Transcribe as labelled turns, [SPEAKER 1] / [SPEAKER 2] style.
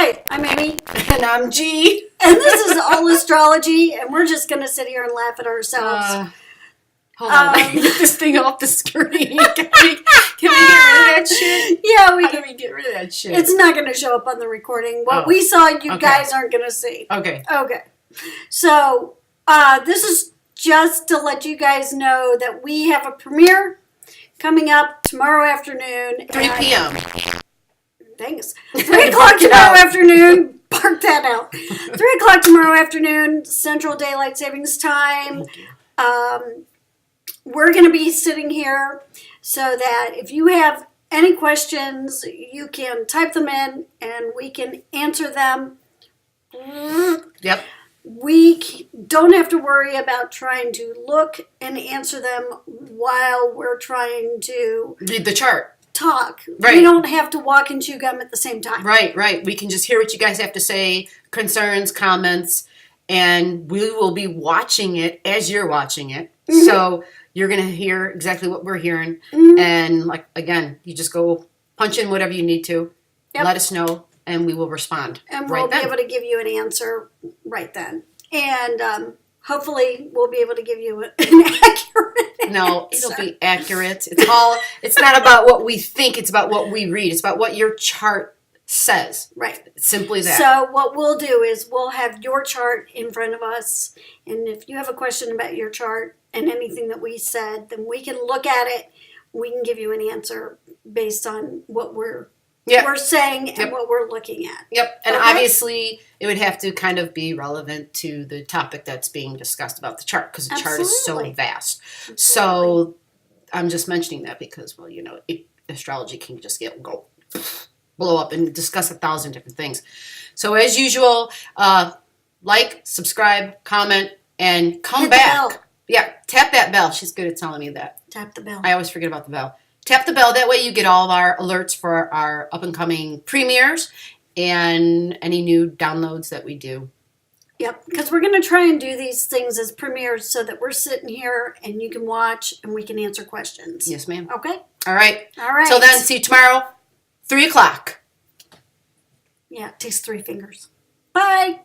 [SPEAKER 1] Hi, I'm Amy.
[SPEAKER 2] And I'm G.
[SPEAKER 1] And this is All Astrology, and we're just going to sit here and laugh at ourselves.
[SPEAKER 2] Hold on, I can get this thing off the screen. Can we get rid of that shit?
[SPEAKER 1] Yeah, we
[SPEAKER 2] How
[SPEAKER 1] can.
[SPEAKER 2] do we get rid of that shit?
[SPEAKER 1] It's not going to show up on the recording. What
[SPEAKER 2] Oh,
[SPEAKER 1] we saw, you
[SPEAKER 2] okay.
[SPEAKER 1] guys aren't going to see.
[SPEAKER 2] Okay.
[SPEAKER 1] Okay. So, this is just to let you guys know that we have a premiere coming up tomorrow afternoon.
[SPEAKER 2] 3 p.m.
[SPEAKER 1] Thanks. 3 o'clock tomorrow afternoon. Park that out. 3 o'clock tomorrow afternoon, Central Daylight Savings Time. We're going to be sitting here so that if you have any questions, you can type them in and we can answer them.
[SPEAKER 2] Yep.
[SPEAKER 1] We don't have to worry about trying to look and answer them while we're trying to
[SPEAKER 2] Read the chart.
[SPEAKER 1] talk.
[SPEAKER 2] Right.
[SPEAKER 1] We don't have to walk and chew gum at the same time.
[SPEAKER 2] Right. We can just hear what you guys have to say, concerns, comments, and we will be watching it as you're watching it.
[SPEAKER 1] Mm-hmm.
[SPEAKER 2] So you're going to hear exactly what we're hearing.
[SPEAKER 1] Mm-hmm.
[SPEAKER 2] And like again, you just go punch in whatever you need to.
[SPEAKER 1] Yep.
[SPEAKER 2] Let us know, and we will respond.
[SPEAKER 1] And we'll be able to give you an answer right then. And hopefully we'll be able to give you an accurate
[SPEAKER 2] No,
[SPEAKER 1] answer.
[SPEAKER 2] it'll be accurate. It's not about what we think, it's about what we read. It's about what your chart says.
[SPEAKER 1] Right.
[SPEAKER 2] It's simply that.
[SPEAKER 1] So what we'll do is we'll have your chart in front of us. And if you have a question about your chart and anything that we said, then we can look at it. We can give you an answer based on what we're saying and what we're looking at.
[SPEAKER 2] Yep. And
[SPEAKER 1] Okay?
[SPEAKER 2] obviously, it would have to kind of be relevant to the topic that's being discussed about the chart, because the chart is so
[SPEAKER 1] Absolutely.
[SPEAKER 2] vast.
[SPEAKER 1] Absolutely.
[SPEAKER 2] So I'm just mentioning that because, well, you know, astrology can just go blow up and discuss 1,000 different things. So as usual, like, subscribe, comment, and come
[SPEAKER 1] Hit the
[SPEAKER 2] back.
[SPEAKER 1] bell.
[SPEAKER 2] Yeah, tap that bell. She's good at telling me that.
[SPEAKER 1] Tap the bell.
[SPEAKER 2] I always forget about the bell. Tap the bell. That way you get all of our alerts for our up-and-coming premieres and any new downloads that we do.
[SPEAKER 1] Yep, because we're going to try and do these things as premieres so that we're sitting here and you can watch and we can answer questions.
[SPEAKER 2] Yes, ma'am.
[SPEAKER 1] Okay?
[SPEAKER 2] All right.
[SPEAKER 1] All right.
[SPEAKER 2] Till then, see you tomorrow, 3 o'clock.
[SPEAKER 1] Yeah, it takes 3 fingers. Bye.